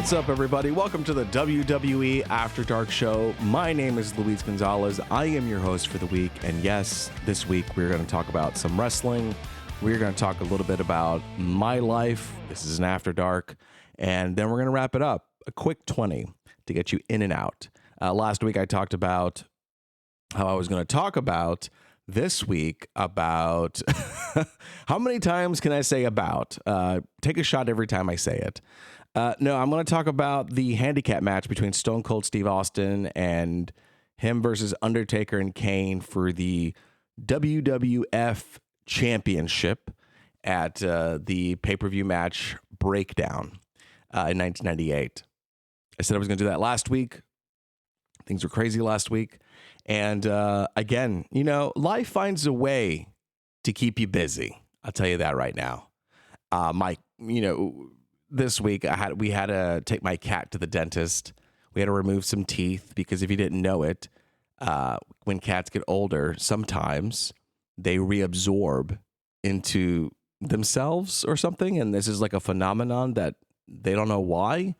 What's up, everybody? Welcome to the WWE After Dark show. My name is Luis Gonzalez. I am your host for the week. And yes, this week we're going to talk about some wrestling. We're going to talk a little bit about my life. This is an After Dark. And then we're going to wrap it up. A quick 20 to get you in and out. Last week I talked about how I was going to talk about this week about how many times can I say about? Take a shot every time I say it. No, I'm going to talk about the handicap match between Stone Cold Steve Austin and him versus Undertaker and Kane for the WWF Championship at the pay-per-view match Breakdown in 1998. I said I was going to do that last week. Things were crazy last week. And again, you know, life finds a way to keep you busy. I'll tell you that right now. This week we had to take my cat to the dentist. We had to remove some teeth because if you didn't know it, when cats get older, sometimes they reabsorb into themselves or something. And this is like a phenomenon that they don't know why.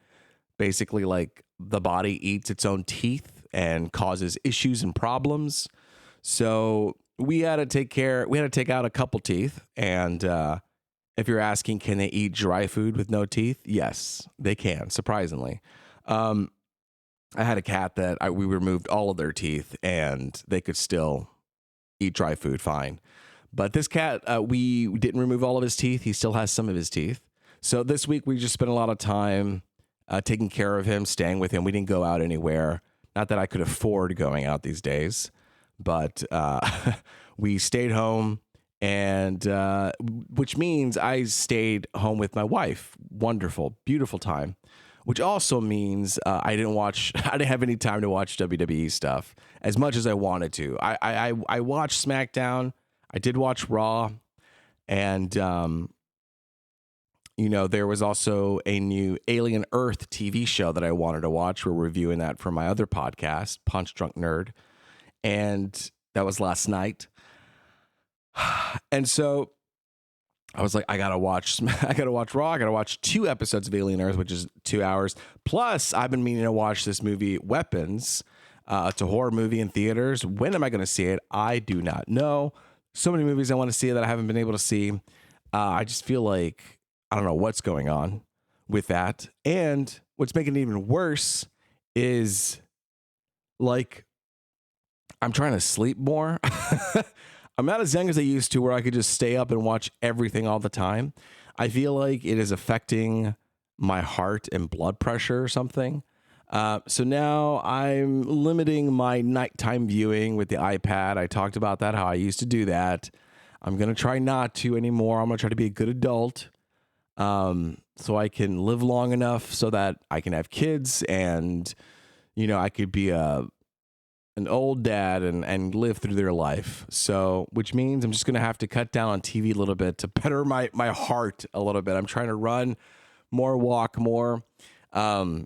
Basically, like the body eats its own teeth and causes issues and problems. So we had to take out a couple teeth. And if you're asking, can they eat dry food with no teeth? Yes, they can, surprisingly. I had a cat that we removed all of their teeth and they could still eat dry food fine. But this cat, we didn't remove all of his teeth. He still has some of his teeth. So this week we just spent a lot of time taking care of him, staying with him. We didn't go out anywhere. Not that I could afford going out these days, but we stayed home. And which means I stayed home with my wife. Wonderful, beautiful time. Which also means I didn't have any time to watch WWE stuff as much as I wanted to. I watched SmackDown. I did watch Raw. And, there was also a new Alien Earth TV show that I wanted to watch. We're reviewing that for my other podcast, Punch Drunk Nerd. And that was last night. And so I was like, I gotta watch Raw. I gotta watch 2 episodes of Alien Earth, which is 2 hours. Plus, I've been meaning to watch this movie, Weapons. It's a horror movie in theaters. When am I going to see it? I do not know. So many movies I want to see that I haven't been able to see. I just feel like I don't know what's going on with that. And what's making it even worse is like I'm trying to sleep more. I'm not as young as I used to where I could just stay up and watch everything all the time. I feel like it is affecting my heart and blood pressure or something. So now I'm limiting my nighttime viewing with the iPad. I talked about that, how I used to do that. I'm going to try not to anymore. I'm going to try to be a good adult so I can live long enough so that I can have kids and, I could be an old dad and live through their life. So, which means I'm just going to have to cut down on TV a little bit to better my heart a little bit. I'm trying to run more, walk more. Listen,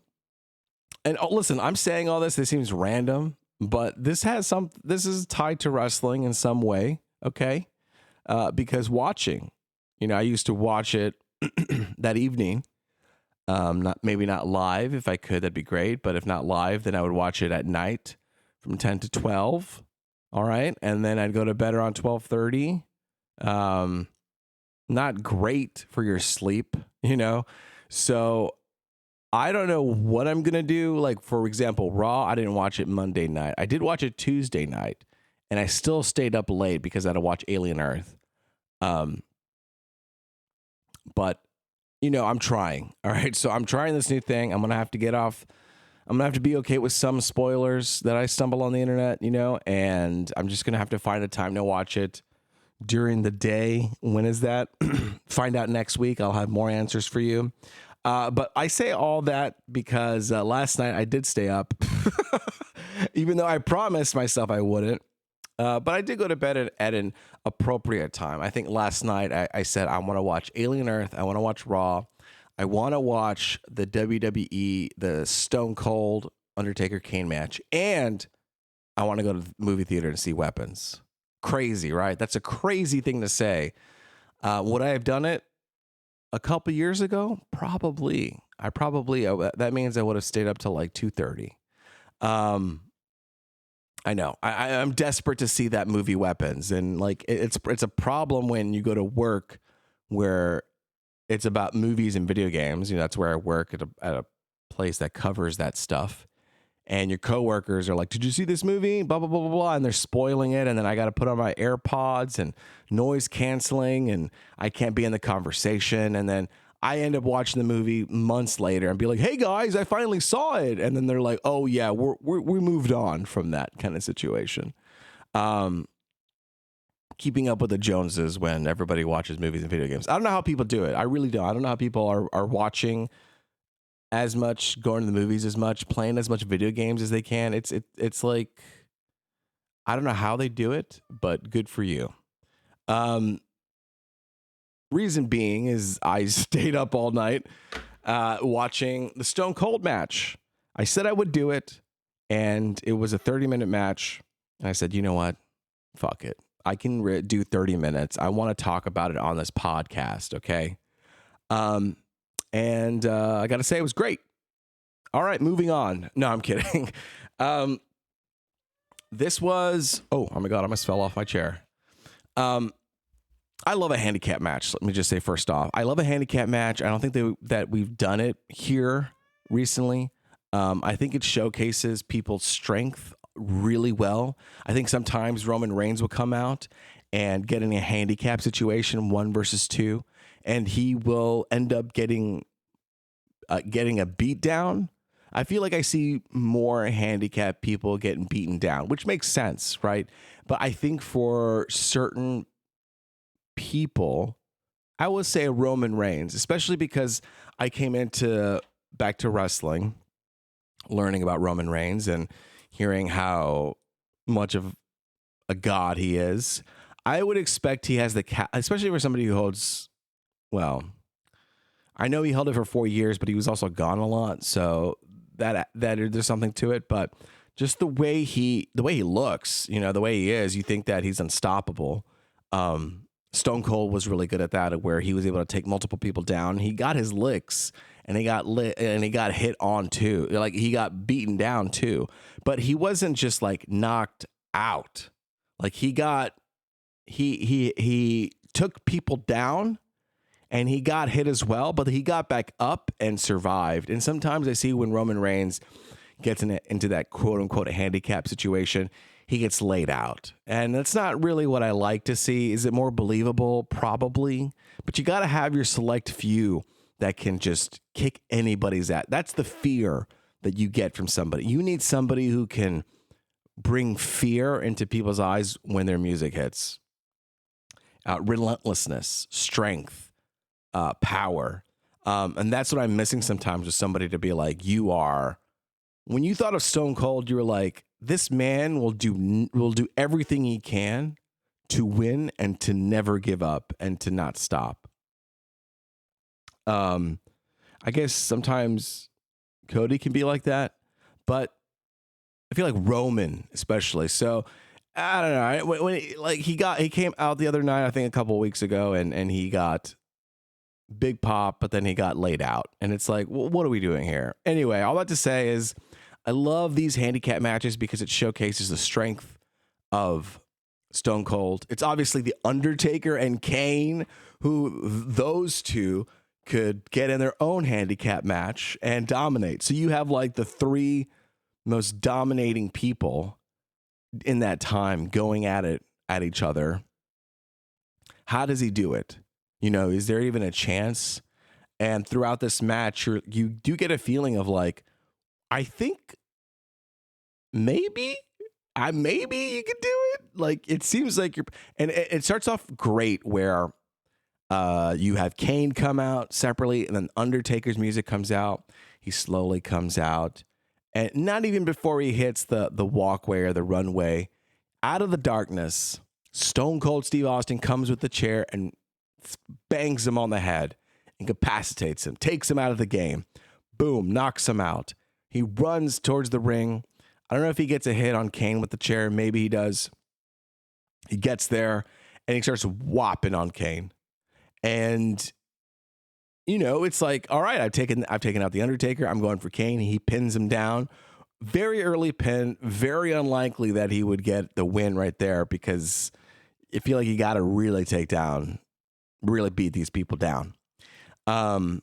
I'm saying all this seems random, but this is tied to wrestling in some way. Okay. Because watching, I used to watch it that evening. Maybe not live. If I could, that'd be great. But if not live, then I would watch it at night. From 10 to 12, all right? And then I'd go to bed around 12:30. Not great for your sleep, So I don't know what I'm going to do. Like, for example, Raw, I didn't watch it Monday night. I did watch it Tuesday night, and I still stayed up late because I had to watch Alien Earth. But, I'm trying, all right? So I'm trying this new thing. I'm going to have to get off. I'm going to have to be okay with some spoilers that I stumble on the internet, and I'm just going to have to find a time to watch it during the day. When is that? Find out next week. I'll have more answers for you. But I say all that because last night I did stay up, even though I promised myself I wouldn't. But I did go to bed at an appropriate time. I think last night I said I want to watch Alien Earth. I want to watch Raw. I want to watch the WWE, the Stone Cold Undertaker Kane match, and I want to go to the movie theater and see Weapons. Crazy, right? That's a crazy thing to say. Would I have done it a couple years ago? Probably. I probably that means I would have stayed up till like 2:30. Um, I know. I'm desperate to see that movie Weapons, and like it's a problem when you go to work where it's about movies and video games. You know, that's where I work at a place that covers that stuff. And your coworkers are like, "Did you see this movie?" Blah blah blah blah blah, and they're spoiling it. And then I got to put on my AirPods and noise canceling, and I can't be in the conversation. And then I end up watching the movie months later and be like, "Hey guys, I finally saw it." And then they're like, "Oh yeah, we moved on from that kind of situation." Um, Keeping up with the Joneses when everybody watches movies and video games. I don't know how people do it. I really don't. I don't know how people are watching as much, going to the movies as much, playing as much video games as they can. It's like, I don't know how they do it, but good for you. Reason being is I stayed up all night watching the Stone Cold match. I said I would do it, and it was a 30-minute match. And I said, you know what? Fuck it. I can do 30 minutes. I want to talk about it on this podcast, okay? And I got to say, it was great. All right, moving on. No, I'm kidding. This was, oh my God, I almost fell off my chair. I love a handicap match. Let me just say first off, I love a handicap match. I don't think that we've done it here recently. I think it showcases people's strength really well. I think sometimes Roman Reigns will come out and get in a handicap situation, 1 versus 2, and he will end up getting a beat down. I feel like I see more handicapped people getting beaten down, which makes sense, right? But I think for certain people, I would say Roman Reigns, especially because I came back to wrestling, learning about Roman Reigns and hearing how much of a god he is. I would expect he has especially for somebody who holds, well, I know he held it for 4 years, but he was also gone a lot, so that there's something to it. But just the way he looks, you know, the way he is, you think that he's unstoppable. Stone Cold was really good at that, where he was able to take multiple people down. He got his licks, and he got hit on too. Like, he got beaten down too, but he wasn't just like knocked out. Like, he took people down, and he got hit as well, but he got back up and survived. And sometimes I see when Roman Reigns gets into that quote unquote handicap situation, he gets laid out. And that's not really what I like to see. Is it more believable? Probably. But you got to have your select few that can just kick anybody's ass. That's the fear that you get from somebody. You need somebody who can bring fear into people's eyes when their music hits. Relentlessness, strength, power. And that's what I'm missing sometimes with somebody to be like, when you thought of Stone Cold, you were like, this man will do everything he can to win and to never give up and to not stop. I guess sometimes Cody can be like that, but I feel like Roman especially. So I don't know. When he came out the other night, I think a couple of weeks ago, and he got big pop, but then he got laid out. And it's like, well, what are we doing here? Anyway, all that to say is I love these handicap matches because it showcases the strength of Stone Cold. It's obviously the Undertaker and Kane, who those two could get in their own handicap match and dominate. So you have like the 3 most dominating people in that time going at each other. How does he do it? You know, is there even a chance? And throughout this match, you do get a feeling of like, I think maybe you could do it. Like, it seems like and it starts off great where you have Kane come out separately, and then Undertaker's music comes out. He slowly comes out, and not even before he hits the walkway or the runway, out of the darkness, Stone Cold Steve Austin comes with the chair and bangs him on the head, incapacitates him, takes him out of the game. Boom, knocks him out. He runs towards the ring. I don't know if he gets a hit on Kane with the chair. Maybe he does. He gets there, and he starts whopping on Kane. And it's like, all right, I've taken out the Undertaker. I'm going for Kane. He pins him down. Very early pin. Very unlikely that he would get the win right there, because I feel like you got to really beat these people down. And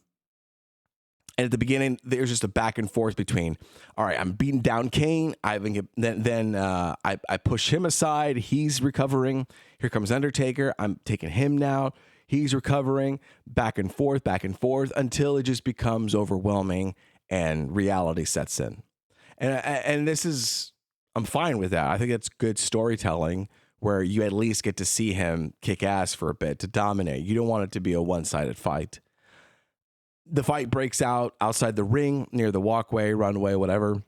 at the beginning, there's just a back and forth between, all right, I'm beating down Kane. I push him aside. He's recovering. Here comes Undertaker. I'm taking him now. He's recovering. Back and forth, until it just becomes overwhelming and reality sets in. And I'm fine with that. I think it's good storytelling where you at least get to see him kick ass for a bit to dominate. You don't want it to be a one-sided fight. The fight breaks out outside the ring, near the walkway, runway, whatever.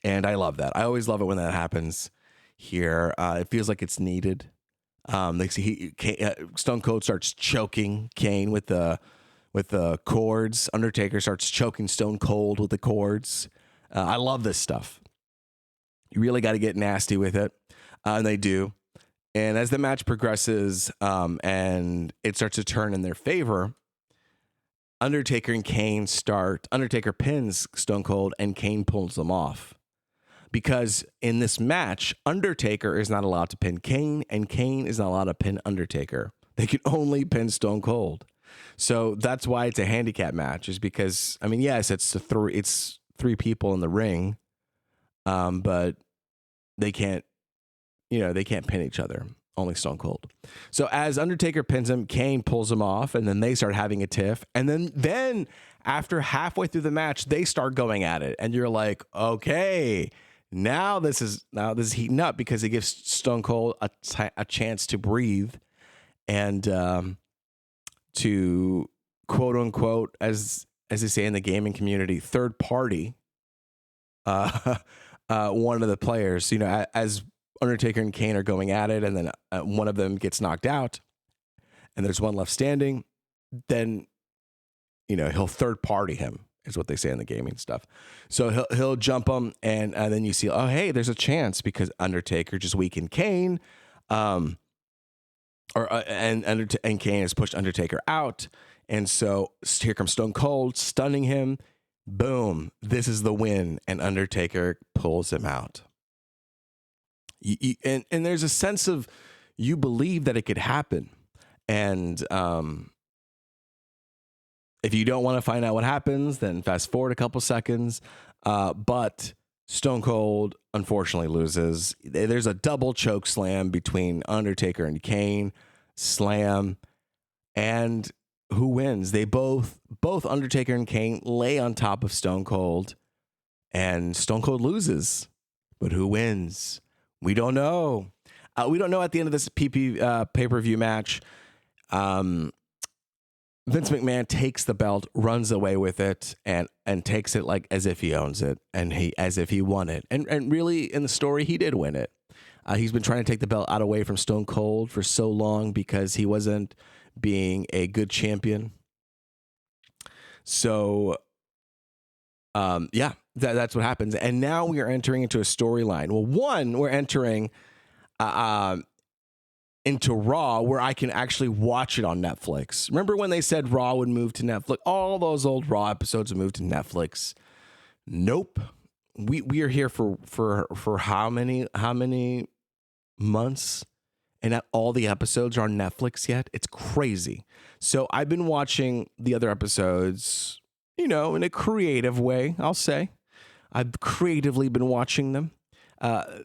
And I love that. I always love it when that happens here. It feels like it's needed. Stone Cold starts choking Kane with the cords. Undertaker starts choking Stone Cold with the cords. I love this stuff. You really got to get nasty with it. And they do. And as the match progresses, and it starts to turn in their favor, Undertaker and Kane Undertaker pins Stone Cold and Kane pulls them off. Because in this match, Undertaker is not allowed to pin Kane and Kane is not allowed to pin Undertaker. They can only pin Stone Cold. So that's why it's a handicap match, is because, I mean, yes, it's three people in the ring, but they can't pin each other. Only Stone Cold. So as Undertaker pins him, Kane pulls him off, and then they start having a tiff. And then after halfway through the match, they start going at it. And you're like, okay, now this is heating up, because it gives Stone Cold a chance to breathe and to quote unquote, as they say in the gaming community, third party one of the players, as Undertaker and Kane are going at it, and then one of them gets knocked out, and there's one left standing, then, he'll third party him, is what they say in the gaming stuff. So he'll jump him, and then you see, oh, hey, there's a chance, because Undertaker just weakened Kane, and Kane has pushed Undertaker out, and so here comes Stone Cold, stunning him. Boom, this is the win, and Undertaker pulls him out. And there's a sense of, you believe that it could happen. And if you don't want to find out what happens, then fast forward a couple seconds. But Stone Cold, unfortunately, loses. There's a double choke slam between Undertaker and Kane. Slam. And who wins? They both Undertaker and Kane lay on top of Stone Cold. And Stone Cold loses. But who wins? We don't know. We don't know at the end of this pay-per-view match. Vince McMahon takes the belt, runs away with it, and takes it like as if he owns it, and as if he won it. And really, in the story, he did win it. He's been trying to take the belt out away from Stone Cold for so long because he wasn't being a good champion. So, that's what happens. And now we are entering into a storyline. Well, we're entering into Raw, where I can actually watch it on Netflix. Remember when they said Raw would move to Netflix? All those old Raw episodes would move to Netflix. Nope. We are here for how many months? And not all the episodes are on Netflix yet. It's crazy. So I've been watching the other episodes, in a creative way, I'll say. I've creatively been watching them.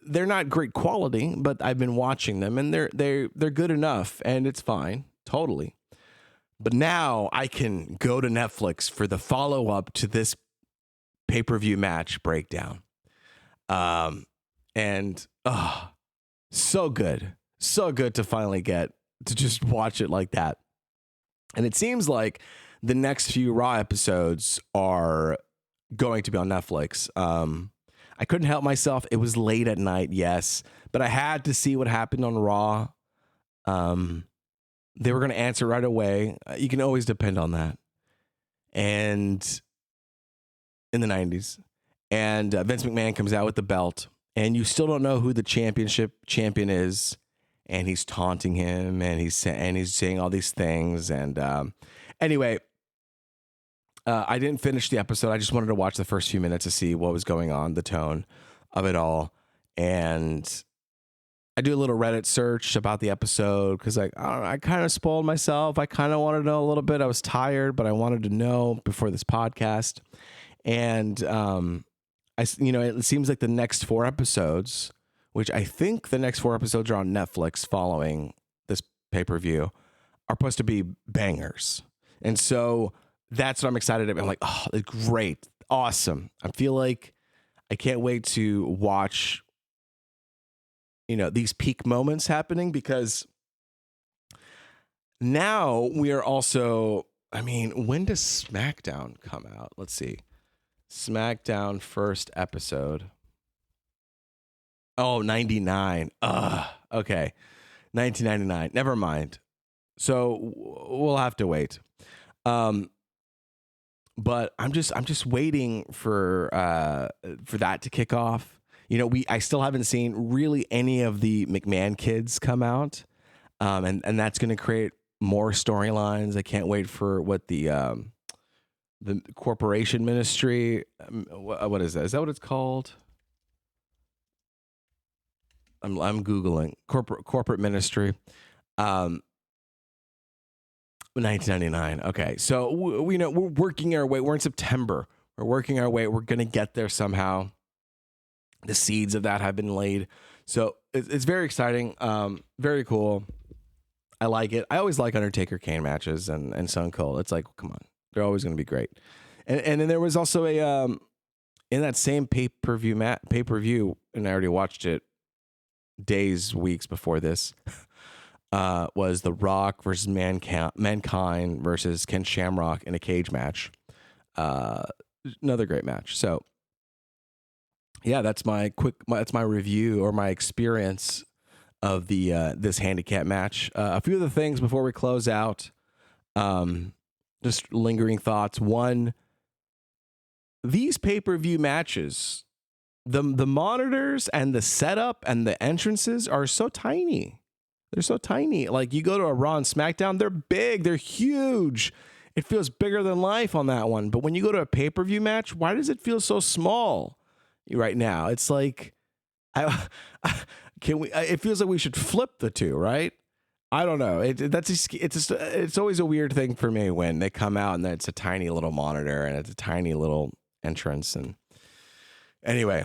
They're not great quality, but I've been watching them, and they're good enough, and it's fine, totally. But now I can go to Netflix for the follow-up to this pay-per-view match breakdown. So good. So good to finally get to just watch it like that. And it seems like the next few Raw episodes are going to be on Netflix. I couldn't help myself. It was late at night, yes, but I had to see what happened on Raw. They were going to answer right away. You can always depend on that. And in the 90s, and Vince McMahon comes out with the belt, and you still don't know who the champion is, and he's taunting him, and he's saying all these things, and Anyway, I didn't finish the episode. I just wanted to watch the first few minutes to see what was going on, the tone of it all. And I do a little Reddit search about the episode because I kind of spoiled myself. I kind of wanted to know a little bit. I was tired, but I wanted to know before this podcast. And it seems like the next 4 episodes, which I think the next 4 episodes are on Netflix following this pay-per-view, are supposed to be bangers. And so that's what I'm excited about. I'm like, oh, great. Awesome. I feel like I can't wait to watch, these peak moments happening, because now we are also, when does SmackDown come out? Let's see. SmackDown first episode. Oh, 99. Okay. 1999. Never mind. So we'll have to wait. But I'm just waiting for that to kick off. I still haven't seen really any of the McMahon kids come out. And that's going to create more storylines. I can't wait for what the corporation ministry, what is that? Is that what it's called? I'm Googling corporate ministry. 1999. Okay. So we're working our way. We're in September. We're working our way. We're going to get there somehow. The seeds of that have been laid. So it's very exciting. Very cool. I like it. I always like Undertaker Kane matches and Stone Cold. It's like, come on, they're always going to be great. And then there was also in that same pay-per-view, and I already watched it weeks before this, was The Rock versus Mankind versus Ken Shamrock in a cage match. Another great match. So yeah, that's my review or my experience of the this handicap match. A few of the things before we close out, just lingering thoughts. One, these pay-per-view matches, the monitors and the setup and the entrances are so tiny. They're so tiny. Like, you go to a Raw and SmackDown, they're big, they're huge. It feels bigger than life on that one. But when you go to a pay-per-view match, why does it feel so small right now? It's like, it feels like we should flip the two, right? I don't know. It's always a weird thing for me when they come out and it's a tiny little monitor and it's a tiny little entrance. And anyway,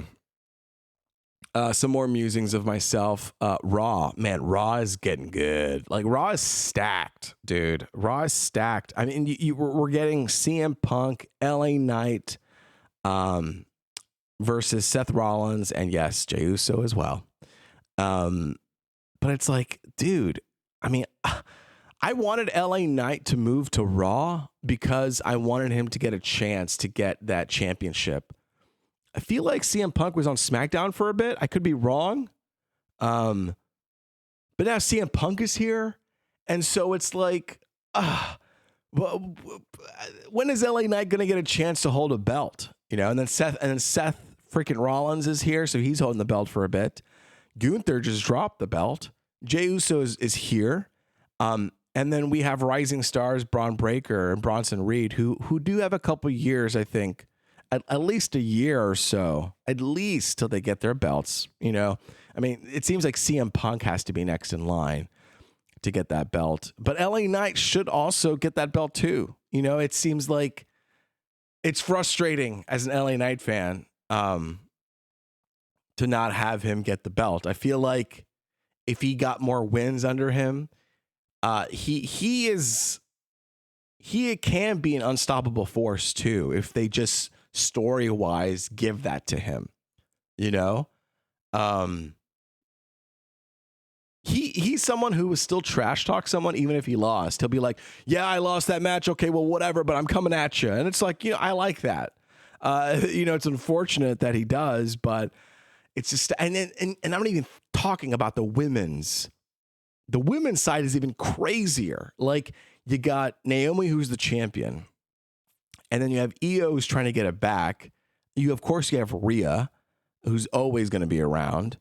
some more musings of myself. Raw, man, Raw is getting good. Like, Raw is stacked, dude. Raw is stacked. I mean, we're getting CM Punk, LA Knight, versus Seth Rollins, and yes, Jey Uso as well. But it's like, dude, I mean, I wanted LA Knight to move to Raw because I wanted him to get a chance to get that championship. I feel like CM Punk was on SmackDown for a bit. I could be wrong. But now CM Punk is here. And so it's like, well, when is LA Knight going to get a chance to hold a belt? And then Seth freaking Rollins is here. So he's holding the belt for a bit. Gunther just dropped the belt. Jey Uso is here. And then we have rising stars, Braun Breaker and Bronson Reed, who do have a couple years, I think, at least a year or so, at least till they get their belts. I mean, it seems like CM Punk has to be next in line to get that belt, but LA Knight should also get that belt too. It seems like it's frustrating as an LA Knight fan, to not have him get the belt. I feel like if he got more wins under him, he can be an unstoppable force too, if they just story-wise give that to him. He's someone who will still trash talk someone even if he lost. He'll be like, yeah, I lost that match. Okay, well, whatever, but I'm coming at you. And it's like, I like that. It's unfortunate that he does, but it's just, and I'm not even talking about the women's. The women's side is even crazier. Like, you got Naomi, who's the champion. And then you have Io, who's trying to get it back. Of course, you have Rhea, who's always going to be around.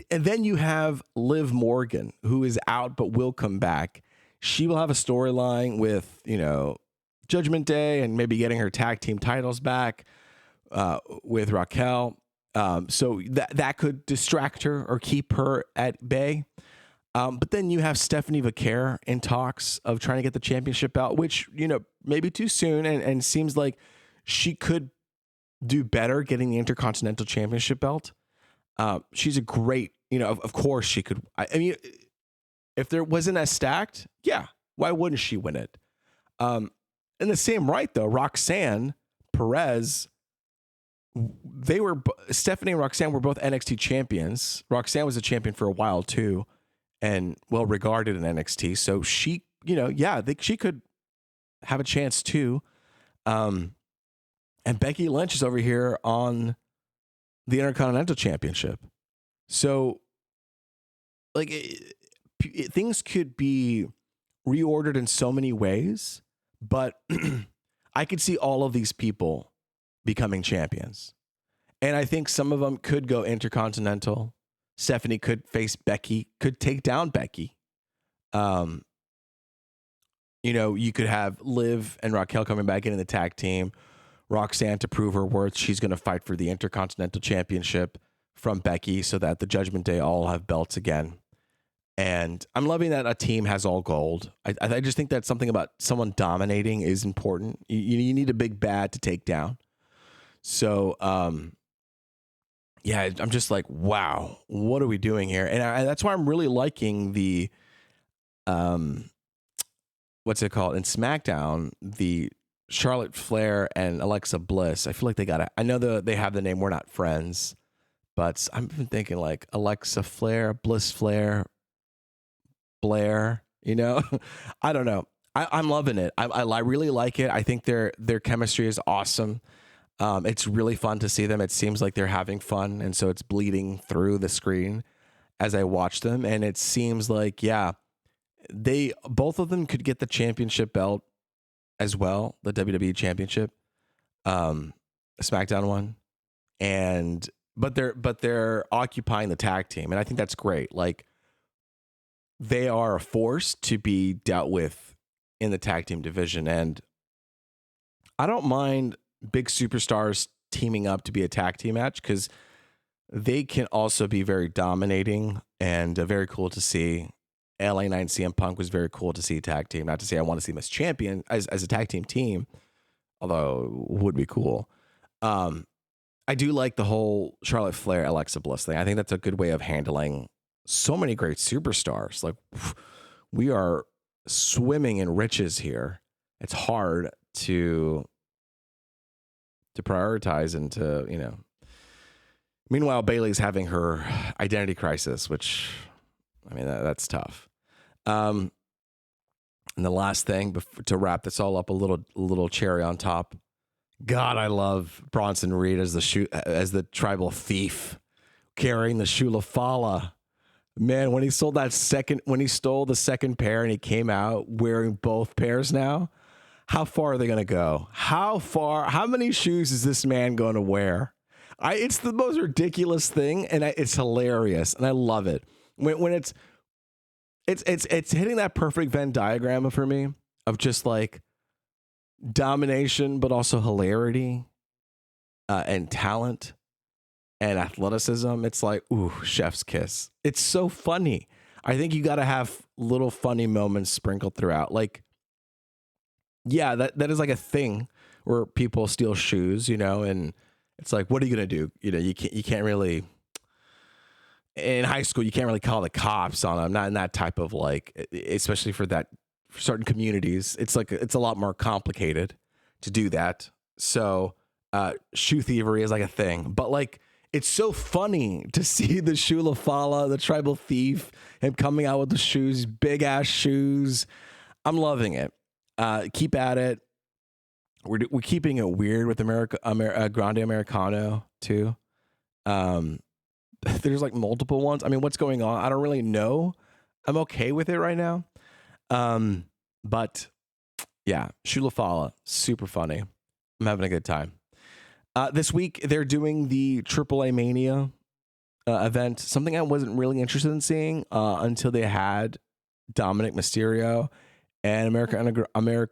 And then you have Liv Morgan, who is out but will come back. she will have a storyline with, Judgment Day and maybe getting her tag team titles back with Raquel. So that could distract her or keep her at bay. But then you have Stephanie Vaquer in talks of trying to get the championship belt, which, maybe too soon and seems like she could do better getting the Intercontinental Championship belt. She's a great, of course she could. I mean, if there wasn't as stacked, yeah, why wouldn't she win it? In the same right, though, Roxanne Perez, Stephanie and Roxanne were both NXT champions. Roxanne was a champion for a while too, and well regarded in NXT. So she, she could have a chance too. And Becky Lynch is over here on the Intercontinental Championship. So, things could be reordered in so many ways, but I could see all of these people becoming champions. And I think some of them could go Intercontinental. Stephanie could face Becky, could take down Becky. You could have Liv and Raquel coming back in the tag team. Roxanne, to prove her worth, she's going to fight for the Intercontinental Championship from Becky so that the Judgment Day all have belts again. And I'm loving that a team has all gold. I just think that something about someone dominating is important. You need a big bad to take down. So, I'm just like, wow, what are we doing here? And that's why I'm really liking the, what's it called? In SmackDown, the Charlotte Flair and Alexa Bliss. I feel like I know they have the name We're Not Friends, but I'm thinking like Alexa Flair, Bliss Flair, Blair, I don't know. I'm loving it. I really like it. I think their chemistry is awesome. It's really fun to see them. It seems like they're having fun. And so it's bleeding through the screen as I watch them. And it seems like, both of them could get the championship belt as well. The WWE championship, SmackDown one. But they're occupying the tag team. And I think that's great. Like, they are a force to be dealt with in the tag team division. And I don't mind big superstars teaming up to be a tag team match because they can also be very dominating and very cool to see. LA Knight and CM Punk was very cool to see a tag team. Not to say I want to see them as champion, as a tag team, although it would be cool. I do like the whole Charlotte Flair, Alexa Bliss thing. I think that's a good way of handling so many great superstars. Like, we are swimming in riches here. It's hard to prioritize and to, Meanwhile, Bayley's having her identity crisis, which, that's tough. And the last thing to wrap this all up, a little cherry on top. God, I love Bronson Reed as the tribal thief carrying the Shula Fala. Man, when he stole the second pair and he came out wearing both pairs now, how far are they going to go? How many shoes is this man going to wear? It's the most ridiculous thing, and it's hilarious, and I love it. When it's hitting that perfect Venn diagram for me of just like domination, but also hilarity and talent and athleticism. It's like, ooh, chef's kiss. It's so funny. I think you got to have little funny moments sprinkled throughout. Like, yeah, that is like a thing where people steal shoes, and it's like, what are you going to do? You can't really, in high school, you can't really call the cops on them. Not in that type of like, especially for certain communities. It's like, it's a lot more complicated to do that. So, shoe thievery is like a thing, but like, it's so funny to see the Shula Fala, the tribal thief, him coming out with the shoes, big ass shoes. I'm loving it. Keep at it. We're keeping it weird with Grande Americano too. There's like multiple ones. What's going on? I don't really know. I'm okay with it right now. But yeah, Shula Fala, super funny. I'm having a good time. This week, they're doing the AAA Mania event, something I wasn't really interested in seeing until they had Dominic Mysterio and Grande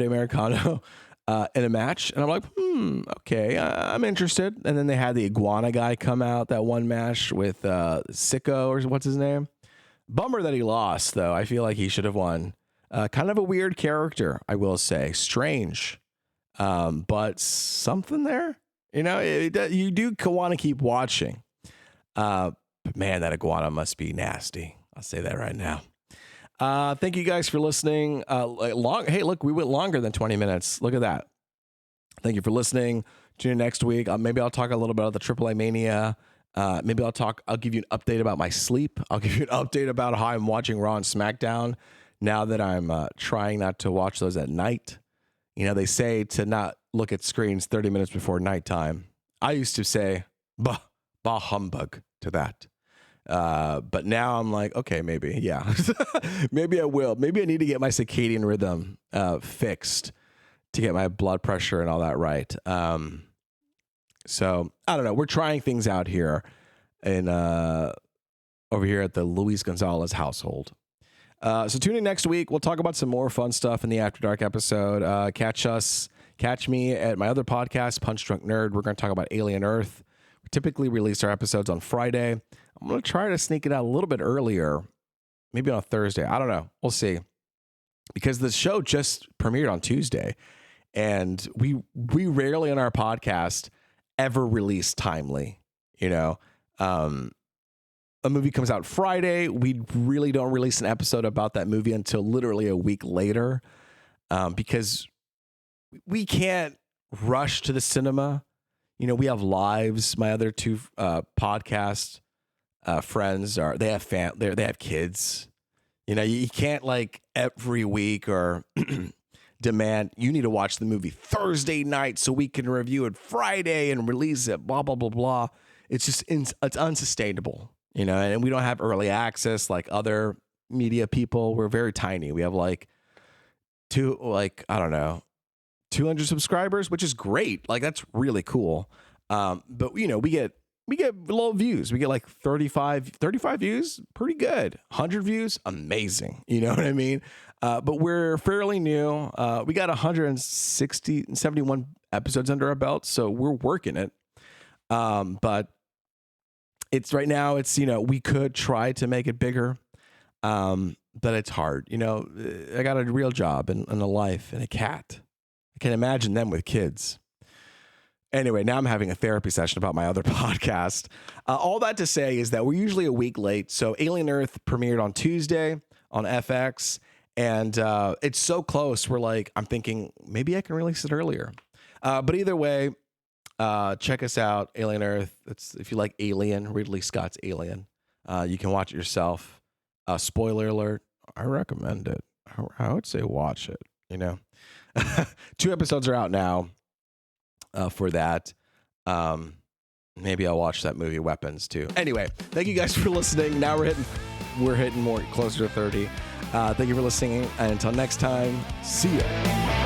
Americano in a match. And I'm like, okay, I'm interested. And then they had the iguana guy come out, that one match with Sicko, or what's his name? Bummer that he lost, though. I feel like he should have won. Kind of a weird character, I will say. Strange. But something there. You do want to keep watching. But man, that iguana must be nasty. I'll say that right now. Thank you guys for listening. Hey, look, we went longer than 20 minutes. Look at that. Thank you for listening. Tune in next week. Maybe I'll talk a little bit about the AAA Mania. Maybe I'll give you an update about my sleep. I'll give you an update about how I'm watching Raw and SmackDown now that I'm trying not to watch those at night. They say to not look at screens 30 minutes before nighttime. I used to say, bah humbug to that. But now I'm like, okay, maybe, yeah. Maybe I will. Maybe I need to get my circadian rhythm fixed to get my blood pressure and all that right. So I don't know. We're trying things out here in over here at the Luis Gonzalez household. So tune in next week. We'll talk about some more fun stuff in the After Dark episode. Catch me at my other podcast, Punch Drunk Nerd. We're going to talk about Alien Earth. We typically release our episodes on Friday. I'm going to try to sneak it out a little bit earlier, maybe on a Thursday. I don't know. We'll see. Because the show just premiered on Tuesday, and we rarely on our podcast ever release timely. A movie comes out Friday. We really don't release an episode about that movie until literally a week later, because we can't rush to the cinema. We have lives. My other two podcast friends they have kids. You can't like every week or demand you need to watch the movie Thursday night so we can review it Friday and release it. Blah blah blah blah. It's just it's unsustainable. And we don't have early access like other media people. We're very tiny. We have I don't know, 200 subscribers, which is great. Like that's really cool. But we get low views. We get like 35 views, pretty good. 100 views, amazing. You know what I mean? But we're fairly new. We got 71 episodes under our belt, so we're working it. But it's right now, we could try to make it bigger. But it's hard. I got a real job and a life and a cat. I can imagine them with kids. Anyway, now I'm having a therapy session about my other podcast. All that to say is that we're usually a week late. So Alien Earth premiered on Tuesday on FX, and it's so close. I'm thinking maybe I can release it earlier. But either way, check us out, Alien Earth. If you like Alien, Ridley Scott's Alien, you can watch it yourself. Spoiler alert, I recommend it. I would say watch it. 2 episodes are out now. For that, maybe I'll watch that movie Weapons too. Anyway, thank you guys for listening. Now we're hitting more closer to 30. Thank you for listening, and until next time, see ya.